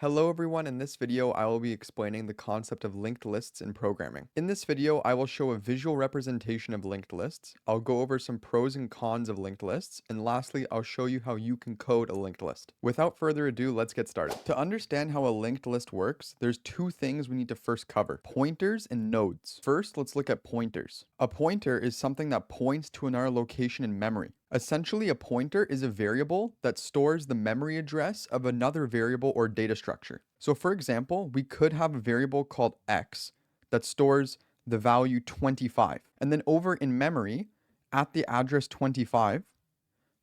Hello everyone, in this video I will be explaining the concept of linked lists in programming. In this video I will show a visual representation of linked lists, I'll go over some pros and cons of linked lists, and lastly I'll show you how you can code a linked list. Without further ado, let's get started. To understand how a linked list works, there's two things we need to first cover: pointers and nodes. First, let's look at pointers. A pointer is something that points to another location in memory. Essentially, a pointer is a variable that stores the memory address of another variable or data structure. So for example, we could have a variable called x that stores the value 25. And then over in memory, at the address 25,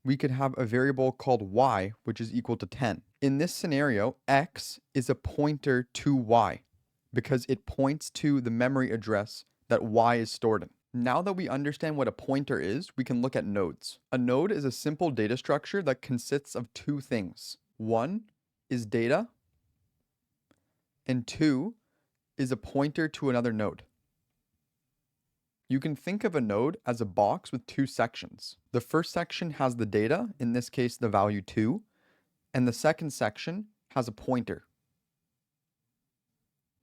we could have a variable called y, which is equal to 10. In this scenario, x is a pointer to y because it points to the memory address that y is stored in. Now that we understand what a pointer is, we can look at nodes. A node is a simple data structure that consists of two things. One is data, and two is a pointer to another node. You can think of a node as a box with two sections. The first section has the data, in this case the value 2, and the second section has a pointer.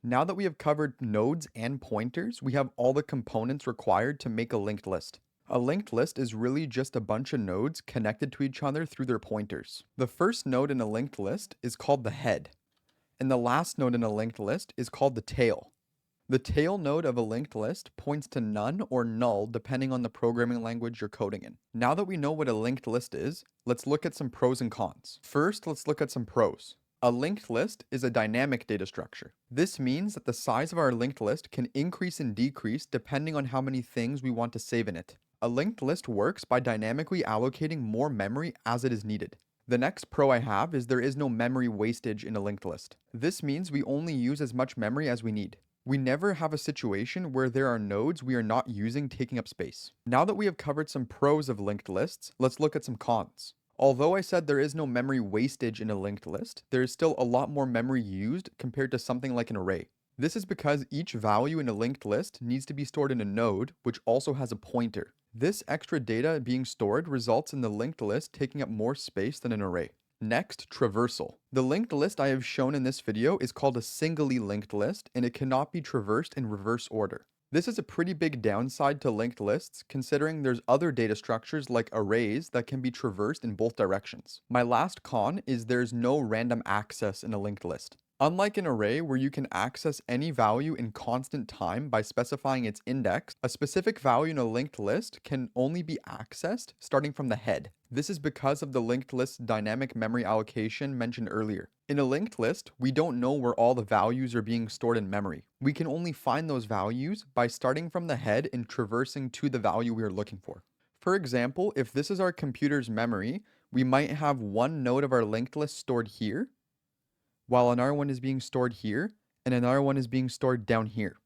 Now that we have covered nodes and pointers, we have all the components required to make a linked list. A linked list is really just a bunch of nodes connected to each other through their pointers. The first node in a linked list is called the head, and the last node in a linked list is called the tail. The tail node of a linked list points to none or null depending on the programming language you're coding in. Now that we know what a linked list is, let's look at some pros and cons. First, let's look at some pros. A linked list is a dynamic data structure. This means that the size of our linked list can increase and decrease depending on how many things we want to save in it. A linked list works by dynamically allocating more memory as it is needed. The next pro I have is there is no memory wastage in a linked list. This means we only use as much memory as we need. We never have a situation where there are nodes we are not using taking up space. Now that we have covered some pros of linked lists, let's look at some cons. Although I said there is no memory wastage in a linked list, there is still a lot more memory used compared to something like an array. This is because each value in a linked list needs to be stored in a node, which also has a pointer. This extra data being stored results in the linked list taking up more space than an array. Next, traversal. The linked list I have shown in this video is called a singly linked list, and it cannot be traversed in reverse order. This is a pretty big downside to linked lists, considering there's other data structures like arrays that can be traversed in both directions. My last con is there's no random access in a linked list. Unlike an array where you can access any value in constant time by specifying its index, a specific value in a linked list can only be accessed starting from the head. This is because of the linked list dynamic memory allocation mentioned earlier. In a linked list, we don't know where all the values are being stored in memory. We can only find those values by starting from the head and traversing to the value we are looking for. For example, if this is our computer's memory, we might have one node of our linked list stored here, while another one is being stored here, and another one is being stored down here.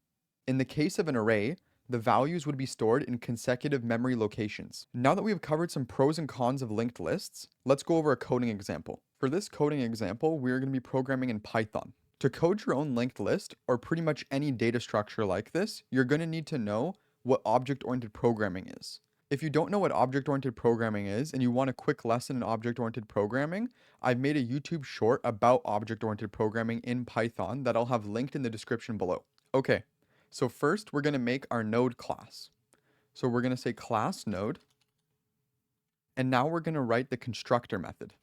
In the case of an array, the values would be stored in consecutive memory locations. Now that we have covered some pros and cons of linked lists, let's go over a coding example. For this coding example, we're going to be programming in Python. To code your own linked list, or pretty much any data structure like this, you're going to need to know what object-oriented programming is. If you don't know what object-oriented programming is and you want a quick lesson in object-oriented programming, I've made a YouTube short about object-oriented programming in Python that I'll have linked in the description below. Okay, so first we're going to make our node class. So we're going to say class node, and now we're going to write the constructor method.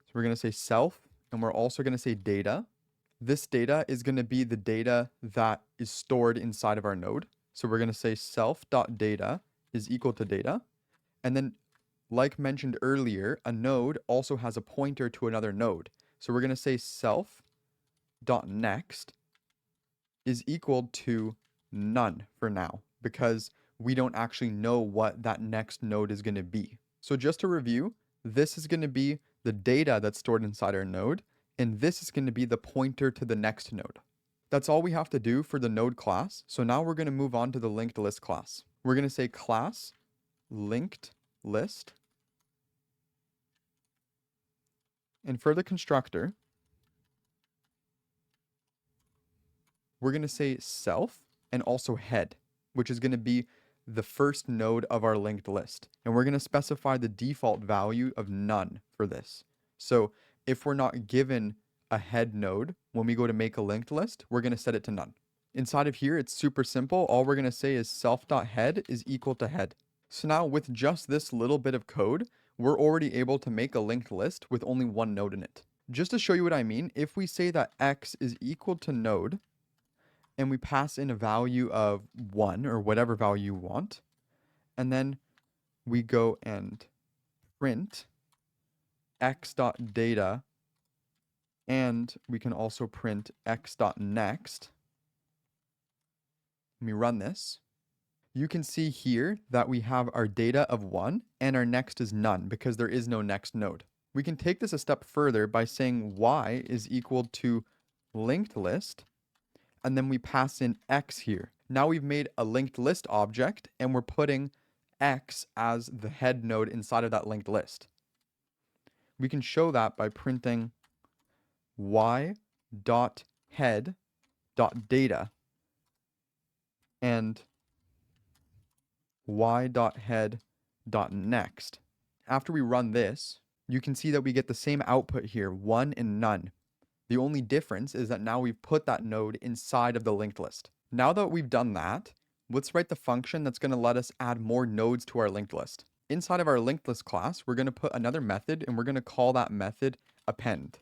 So we're going to say self, and we're also going to say data. This data is going to be the data that is stored inside of our node. So we're going to say self.data is equal to data. And then, like mentioned earlier, a node also has a pointer to another node. So we're going to say self.next is equal to none for now, because we don't actually know what that next node is going to be. So just to review, this is going to be the data that's stored inside our node, and this is going to be the pointer to the next node. That's all we have to do for the node class. So now we're going to move on to the linked list class. We're going to say class linked list. And for the constructor, we're going to say self and also head, which is going to be the first node of our linked list. And we're going to specify the default value of none for this. So if we're not given a head node, when we go to make a linked list, we're going to set it to none. Inside of here, it's super simple. All we're going to say is self.head is equal to head. So now with just this little bit of code, we're already able to make a linked list with only one node in it. Just to show you what I mean, if we say that x is equal to node, and we pass in a value of 1 or whatever value you want, and then we go and print x.data, and we can also print x.next. Let me run this. You can see here that we have our data of 1 and our next is none because there is no next node. We can take this a step further by saying y is equal to linked list, and then we pass in x here. Now we've made a linked list object and we're putting x as the head node inside of that linked list. We can show that by printing y.head.data and y.head.next. After we run this, you can see that we get the same output here, 1 and none. The only difference is that now we've put that node inside of the linked list. Now that we've done that, let's write the function that's going to let us add more nodes to our linked list. Inside of our linked list class, we're going to put another method and we're going to call that method append.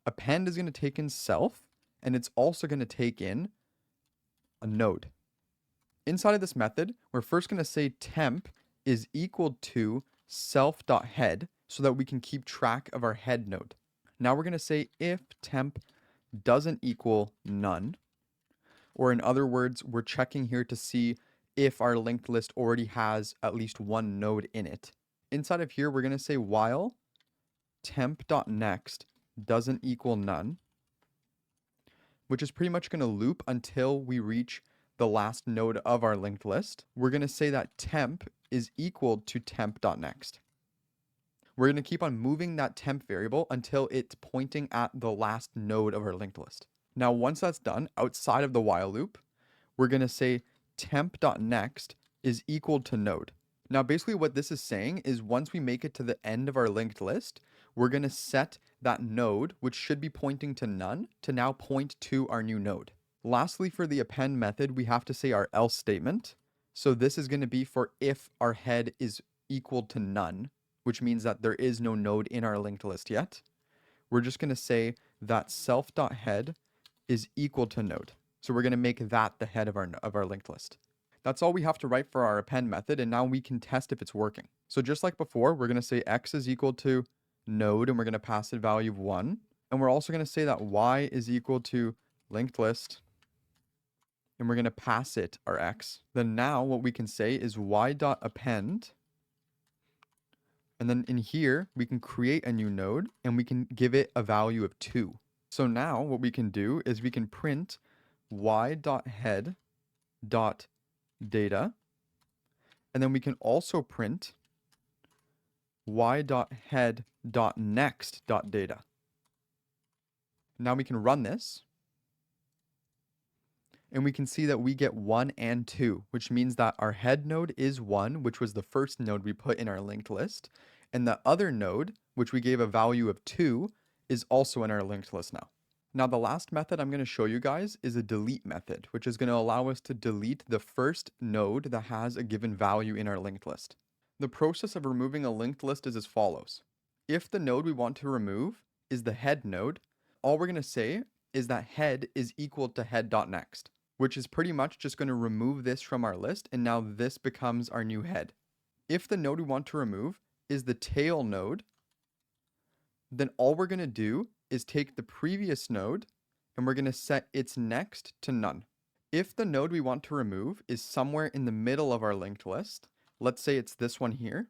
Append is going to take in self, and it's also going to take in a node. Inside of this method, we're first going to say temp is equal to self.head so that we can keep track of our head node. Now we're going to say if temp doesn't equal none, or in other words, we're checking here to see if our linked list already has at least one node in it. Inside of here, we're going to say while temp.next doesn't equal none, which is pretty much going to loop until we reach the last node of our linked list. We're going to say that temp is equal to temp.next. We're going to keep on moving that temp variable until it's pointing at the last node of our linked list. Now, once that's done, outside of the while loop, we're going to say temp.next is equal to node. Now, basically what this is saying is once we make it to the end of our linked list, we're going to set that node, which should be pointing to none, to now point to our new node. Lastly, for the append method, we have to say our else statement. So this is going to be for if our head is equal to none, which means that there is no node in our linked list yet. We're just going to say that self.head is equal to node. So we're going to make that the head of our linked list. That's all we have to write for our append method, and now we can test if it's working. So just like before, we're going to say x is equal to node, and we're going to pass a value of 1. And we're also going to say that y is equal to linked list, and we're going to pass it our x. Then now what we can say is y.append, and then in here, we can create a new node, and we can give it a value of 2. So now what we can do is we can print y.head.data, and then we can also print y.head.next.data. Now we can run this, and we can see that we get 1 and 2, which means that our head node is 1, which was the first node we put in our linked list, and the other node, which we gave a value of 2, is also in our linked list now. Now the last method I'm going to show you guys is a delete method, which is going to allow us to delete the first node that has a given value in our linked list. The process of removing a linked list is as follows. If the node we want to remove is the head node, all we're going to say is that head is equal to head.next, which is pretty much just going to remove this from our list, and now this becomes our new head. If the node we want to remove is the tail node, then all we're going to do is take the previous node and we're going to set its next to none. If the node we want to remove is somewhere in the middle of our linked list, let's say it's this one here,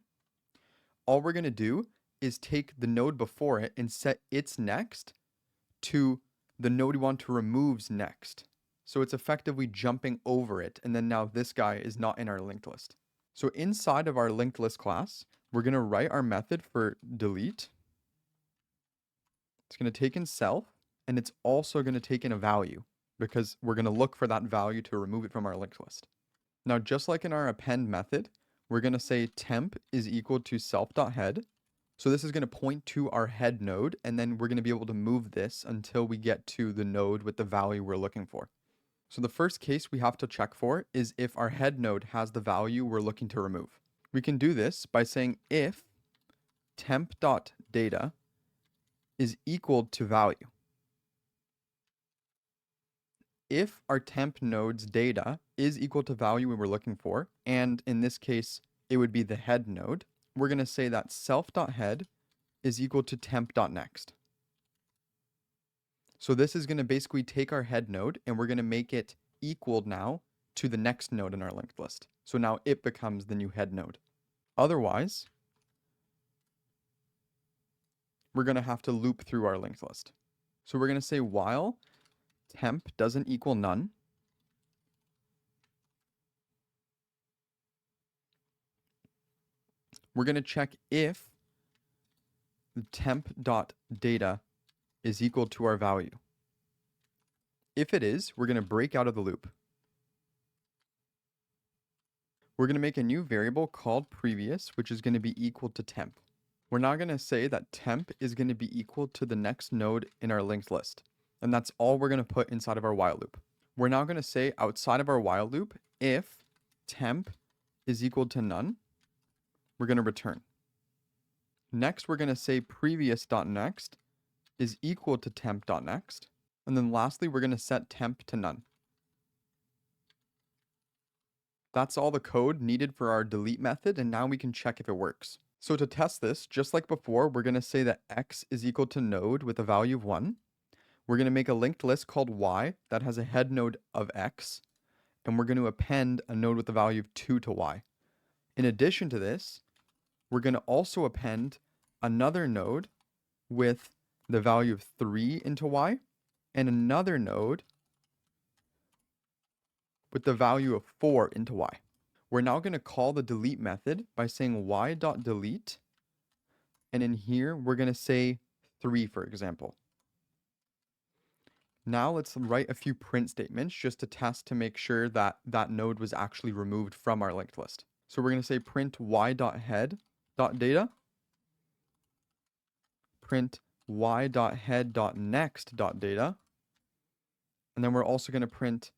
all we're going to do is take the node before it and set its next to the node we want to remove's next. So it's effectively jumping over it, and then now this guy is not in our linked list. So inside of our linked list class, we're going to write our method for delete. It's going to take in self, and it's also going to take in a value because we're going to look for that value to remove it from our linked list. Now, just like in our append method, we're going to say temp is equal to self.head. So this is going to point to our head node, and then we're going to be able to move this until we get to the node with the value we're looking for. So the first case we have to check for is if our head node has the value we're looking to remove. We can do this by saying if temp.data is equal to value. If our temp node's data is equal to value we were looking for, and in this case, it would be the head node, we're going to say that self.head is equal to temp.next. So this is going to basically take our head node and we're going to make it equal now to the next node in our linked list. So now it becomes the new head node. Otherwise, we're going to have to loop through our linked list. So we're going to say while temp doesn't equal none, we're going to check if the temp.data is equal to our value. If it is, we're going to break out of the loop. We're going to make a new variable called previous, which is going to be equal to temp. We're now going to say that temp is going to be equal to the next node in our linked list. And that's all we're going to put inside of our while loop. We're now going to say outside of our while loop, if temp is equal to none, we're going to return. Next, we're going to say previous.next is equal to temp.next. And then lastly, we're going to set temp to none. That's all the code needed for our delete method, and now we can check if it works. So to test this, just like before, we're going to say that x is equal to node with a value of 1. We're going to make a linked list called y that has a head node of x, and we're going to append a node with a value of 2 to y. In addition to this, we're going to also append another node with the value of 3 into y, and another node with the value of 4 into y. We're now going to call the delete method by saying y.delete, and in here we're going to say 3, for example. Now let's write a few print statements just to test to make sure that that node was actually removed from our linked list. So we're going to say print y.head.data, print y.head.next.data, and then we're also going to print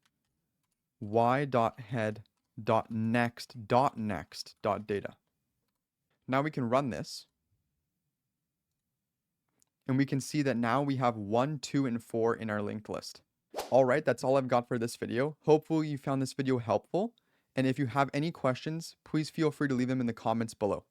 y.head.next.next.data. Now we can run this, and we can see that now we have 1, 2, and 4 in our linked list. All right, that's all I've got for this video. Hopefully you found this video helpful, and if you have any questions, please feel free to leave them in the comments below.